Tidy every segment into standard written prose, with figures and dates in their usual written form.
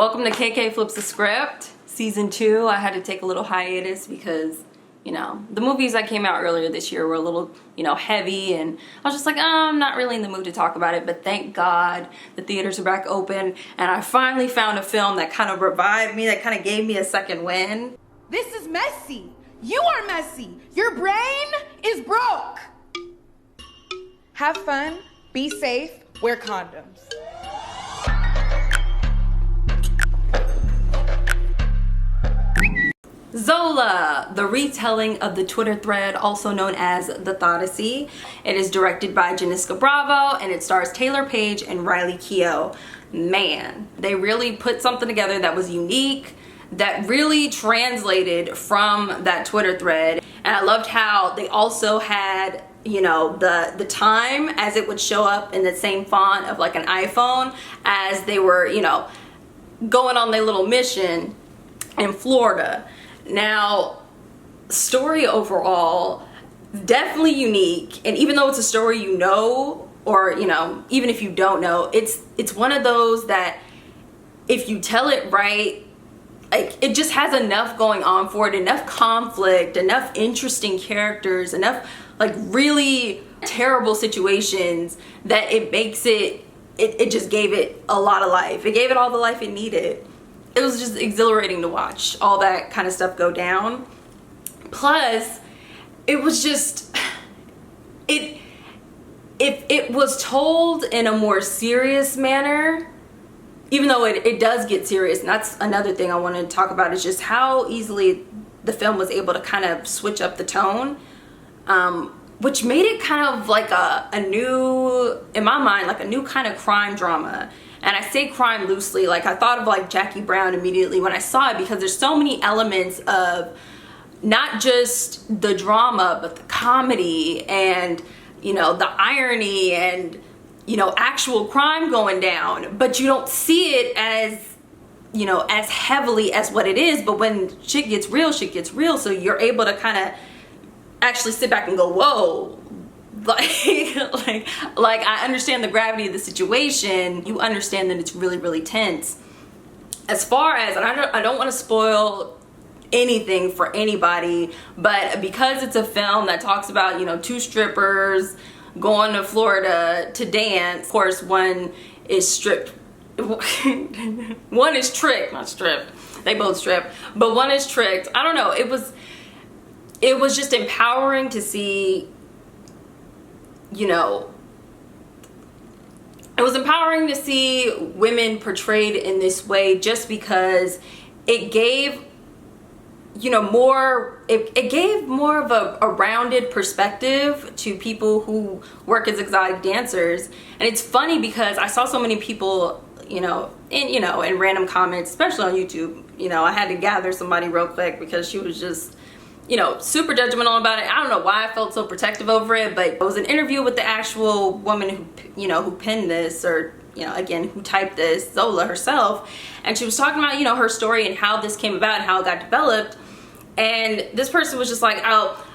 Welcome to KK Flips the Script, Season 2. I had to take a little hiatus because, you know, the movies that came out earlier this year were a little, heavy, and I was just like, I'm not really in the mood to talk about it, but thank God the theaters are back open, and I finally found a film that kind of revived me, that kind of gave me a second win. This is messy. You are messy. Your brain is broke. Have fun, be safe, wear condoms. Zola, the retelling of the Twitter thread also known as The Thoughtacy. It is directed by Janiska Bravo and it stars Taylor Page and Riley Keough. Man, they really put something together that was unique, that really translated from that Twitter thread. And I loved how they also had, the time as it would show up in the same font of like an iPhone as they were, going on their little mission in Florida. Now, story overall, definitely unique, and even though it's a story or even if you don't know, it's one of those that if you tell it right, like, it just has enough going on for it, enough conflict, enough interesting characters, enough like really terrible situations that it makes it just gave it a lot of life. It gave it all the life it needed. It was just exhilarating to watch all that kind of stuff go down. Plus, it was just, if it was told in a more serious manner, even though it does get serious, and that's another thing I want to talk about, is just how easily the film was able to kind of switch up the tone, which made it kind of like a new, in my mind, like a new kind of crime drama. And I say crime loosely, like I thought of like Jackie Brown immediately when I saw it, because there's so many elements of not just the drama, but the comedy and, the irony and, actual crime going down. But you don't see it as, as heavily as what it is. But when shit gets real, shit gets real. So you're able to kind of actually sit back and go, whoa. Like I understand the gravity of the situation. You understand that it's really, really tense. As far as, and I don't want to spoil anything for anybody, but because it's a film that talks about, two strippers going to Florida to dance. Of course, one is stripped. One is tricked, not stripped. They both strip, but one is tricked. I don't know. It was just empowering to see. It was empowering to see women portrayed in this way, just because it gave, it gave more of a rounded perspective to people who work as exotic dancers. And it's funny because I saw so many people, in random comments, especially on YouTube, I had to gather somebody real quick because she was just, super judgmental about it. I don't know why I felt so protective over it, but it was an interview with the actual woman who penned this, or, again, who typed this, Zola herself. And she was talking about, her story and how this came about and how it got developed. And this person was just like, oh,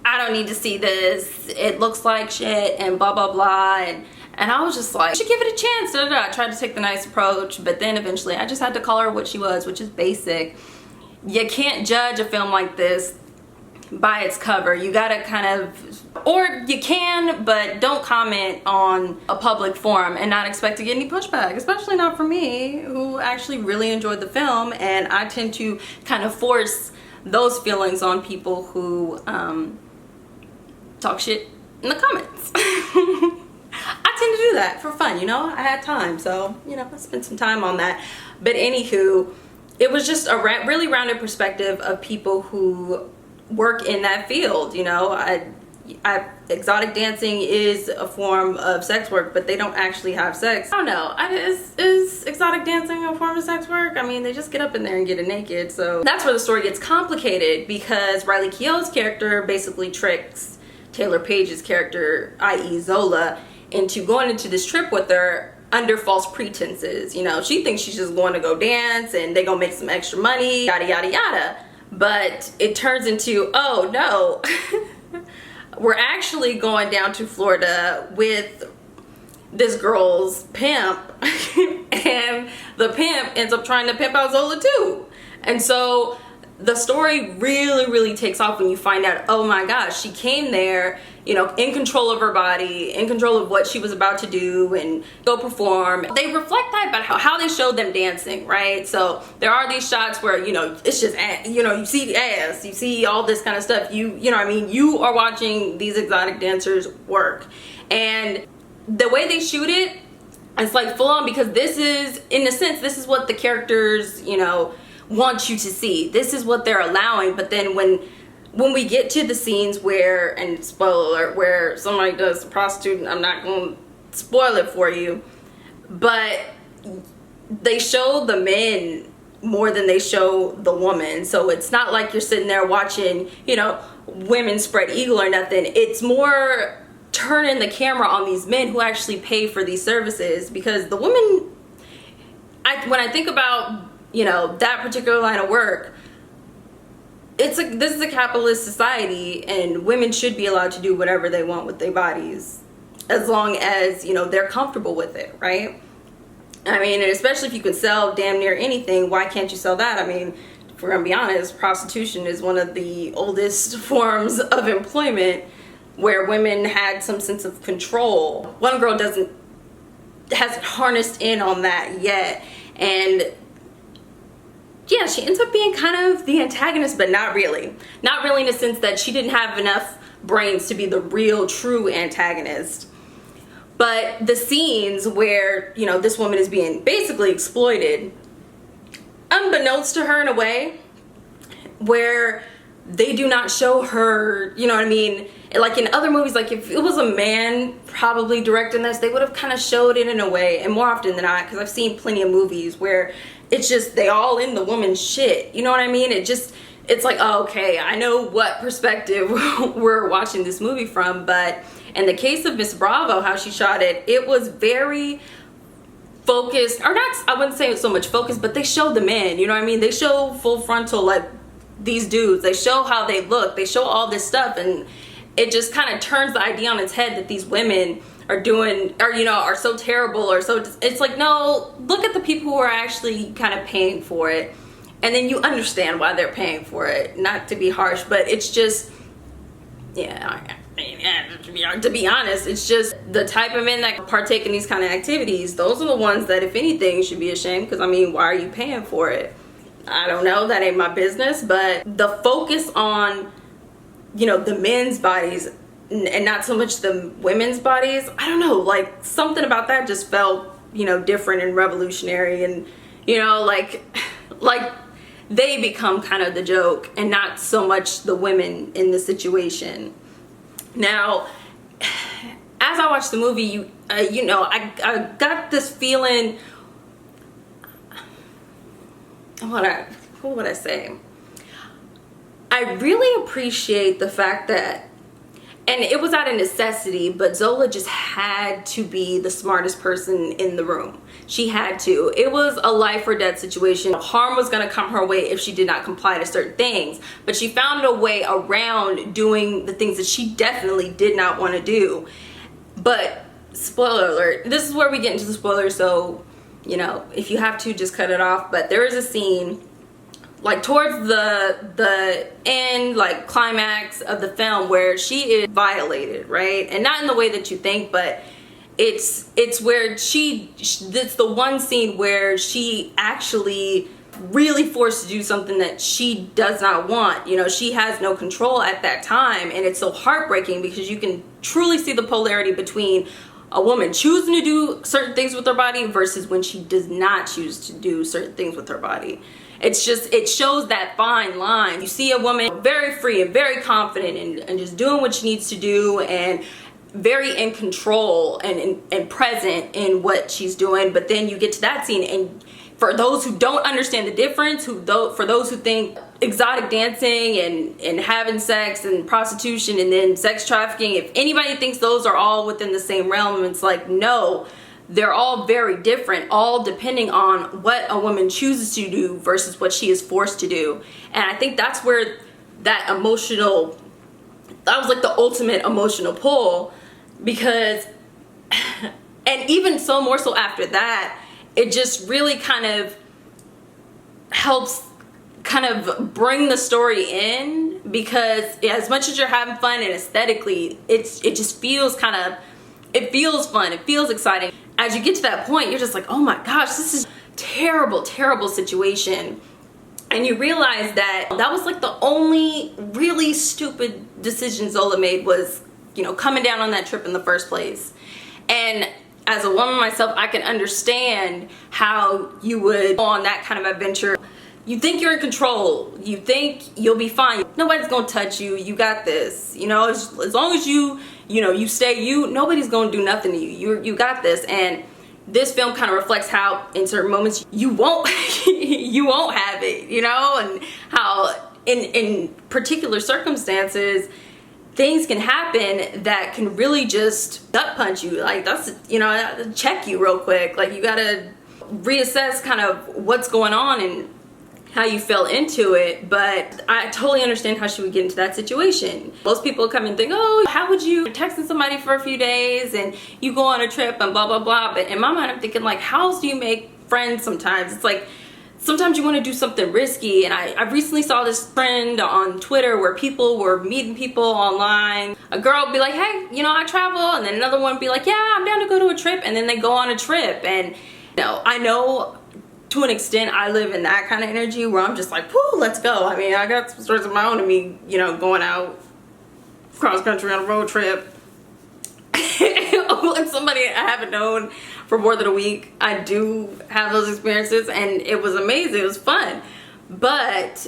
I don't need to see this. It looks like shit and blah, blah, blah. And I was just like, you should give it a chance. I tried to take the nice approach, but then eventually I just had to call her what she was, which is basic. You can't judge a film like this by its cover. You gotta kind of, or you can, but don't comment on a public forum and not expect to get any pushback, especially not from me, who actually really enjoyed the film. And I tend to kind of force those feelings on people who talk shit in the comments. I tend to do that for fun, I had time, so I spent some time on that. But anywho, it was just a really rounded perspective of people who work in that field. Exotic dancing is a form of sex work, but they don't actually have sex. I don't know, is exotic dancing a form of sex work? I mean, they just get up in there and get it naked. So that's where the story gets complicated, because Riley Keough's character basically tricks Taylor Page's character, i.e. Zola, into going into this trip with her under false pretenses. She thinks she's just going to go dance and they gonna make some extra money, yada yada yada. But it turns into, oh no, we're actually going down to Florida with this girl's pimp and the pimp ends up trying to pimp out Zola too. And so the story really takes off when you find out, oh my gosh, she came there, you know, in control of her body, in control of what she was about to do and go perform. They reflect that about how they showed them dancing, right? So there are these shots where, you know, it's just, you know, you see the ass, you see all this kind of stuff. You know what I mean? You are watching these exotic dancers work. And the way they shoot it, it's like full on, because this is, in a sense, this is what the characters, you know, want you to see. This is what they're allowing. But then when we get to the scenes where, and spoiler alert, where somebody does the prostitute, I'm not going to spoil it for you, but they show the men more than they show the woman. So it's not like you're sitting there watching, you know, women spread eagle or nothing. It's more turning the camera on these men who actually pay for these services, because the women, when I think about, you know, that particular line of work, this is a capitalist society, and women should be allowed to do whatever they want with their bodies, as long as, you know, they're comfortable with it, right? I mean, and especially if you can sell damn near anything, why can't you sell that? I mean, if we're gonna be honest, prostitution is one of the oldest forms of employment where women had some sense of control. One girl hasn't harnessed in on that yet, and yeah, she ends up being kind of the antagonist, but not really. Not really, in the sense that she didn't have enough brains to be the real, true antagonist. But the scenes where, you know, this woman is being basically exploited, unbeknownst to her in a way, where they do not show her, you know what I mean? Like in other movies, like if it was a man probably directing this, they would have kind of showed it in a way, and more often than not, because I've seen plenty of movies where it's just, they all in the woman's shit, you know what I mean? It's like, oh, okay, I know what perspective we're watching this movie from. But in the case of Miss Bravo, how she shot it, it was very focused, or not, I wouldn't say it's so much focused, but they show the men, you know what I mean? They show full frontal, like, these dudes, they show how they look, they show all this stuff, and it just kind of turns the idea on its head that these women are doing, or, you know, are so terrible, or so, it's like, no, look at the people who are actually kind of paying for it, and then you understand why they're paying for it. Not to be harsh, but it's just, yeah, to be honest, it's just the type of men that partake in these kind of activities, those are the ones that, if anything, should be ashamed, because I mean, why are you paying for it? I don't know, that ain't my business. But the focus on, you know, the men's bodies and not so much the women's bodies, I don't know, like something about that just felt, you know, different and revolutionary, and, you know, like they become kind of the joke and not so much the women in the situation. Now, as I watched the movie, you know, I got this feeling, what would I say? I really appreciate the fact that, and it was out of necessity, but Zola just had to be the smartest person in the room. She had to. It was a life or death situation. Harm was gonna come her way if she did not comply to certain things, but she found a way around doing the things that she definitely did not want to do. But spoiler alert, this is where we get into the spoilers, so, you know, if you have to, just cut it off. But there is a scene, like towards the end, like climax of the film, where she is violated, right? And not in the way that you think, but it's where it's the one scene where she actually really forced to do something that she does not want. You know, she has no control at that time, and it's so heartbreaking because you can truly see the polarity between a woman choosing to do certain things with her body versus when she does not choose to do certain things with her body. It's just, it shows that fine line. You see a woman very free and very confident and just doing what she needs to do, and very in control and present in what she's doing. But then you get to that scene, and for those who don't understand the difference, for those who think exotic dancing and having sex and prostitution and then sex trafficking, if anybody thinks those are all within the same realm, it's like, no, they're all very different, all depending on what a woman chooses to do versus what she is forced to do. And I think that's where that was like the ultimate emotional pull, because And even so, more so after that, it just really kind of helps kind of bring the story in, because as much as you're having fun and aesthetically, it just feels kind of, it feels fun, it feels exciting. As you get to that point, you're just like, oh my gosh, this is a terrible, terrible situation. And you realize that that was like the only really stupid decision Zola made, was, you know, coming down on that trip in the first place. And as a woman myself, I can understand how you would go on that kind of adventure. You think you're in control. You think you'll be fine. Nobody's gonna touch you. You got this. You know, as long as you know, you stay you, nobody's gonna do nothing to you. You got this. And this film kind of reflects how in certain moments you won't you won't have it, you know, and how in particular circumstances things can happen that can really just gut punch you. Like, that's, you know, check you real quick. Like, you gotta reassess kind of what's going on and how you fell into it. But I totally understand how she would get into that situation. Most people come and think, oh, how would you texting somebody for a few days and you go on a trip and blah blah blah. But in my mind, I'm thinking, like, how else do you make friends sometimes? It's like, sometimes you want to do something risky. And I recently saw this trend on Twitter where people were meeting people online. A girl would be like, hey, you know, I travel. And then another one would be like, yeah, I'm down to go to a trip. And then they go on a trip. And, you know, I know to an extent I live in that kind of energy where I'm just like, whoo, let's go. I mean, I got some stories of my own of me, you know, going out cross country on a road trip. With somebody I haven't known for more than a week. I do have those experiences, and it was amazing. It was fun. But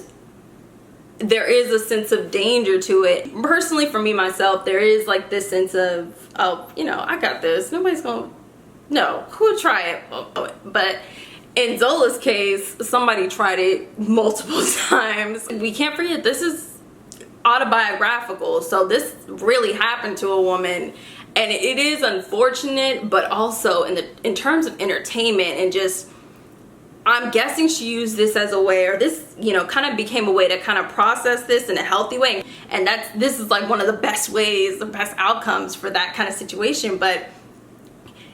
there is a sense of danger to it. Personally, for me, myself, there is like this sense of, oh, you know, I got this. Nobody's gonna, no, who would try it? But in Zola's case, somebody tried it multiple times. We can't forget, this is autobiographical. So this really happened to a woman. And it is unfortunate, but also in terms of entertainment and just, I'm guessing she used this as a way, or this, you know, kind of became a way to kind of process this in a healthy way. And this is like one of the best ways, the best outcomes for that kind of situation. But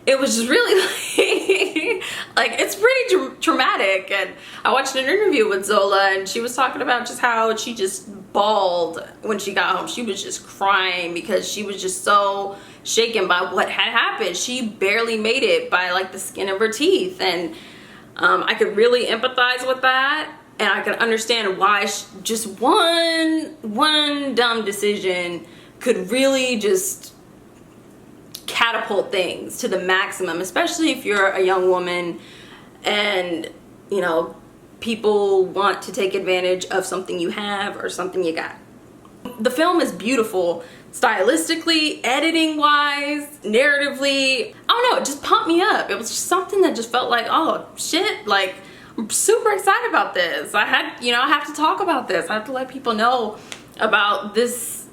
it was just really like it's pretty traumatic. And I watched an interview with Zola, and she was talking about just how she just bawled when she got home. She was just crying because she was just so shaken by what had happened. She barely made it by like the skin of her teeth. And I could really empathize with that, and I could understand why just one dumb decision could really just catapult things to the maximum, especially if you're a young woman and, you know, people want to take advantage of something you have or something you got. The film is beautiful stylistically, editing wise, narratively. I don't know, it just pumped me up. It was just something that just felt like, oh shit, like I'm super excited about this. I have to talk about this. I have to let people know about this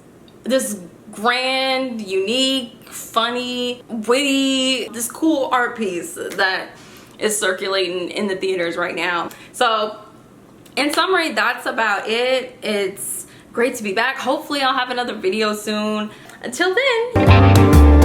grand, unique, funny, witty, this cool art piece that is circulating in the theaters right now. So in summary, that's about it. It's great to be back. Hopefully I'll have another video soon. Until then.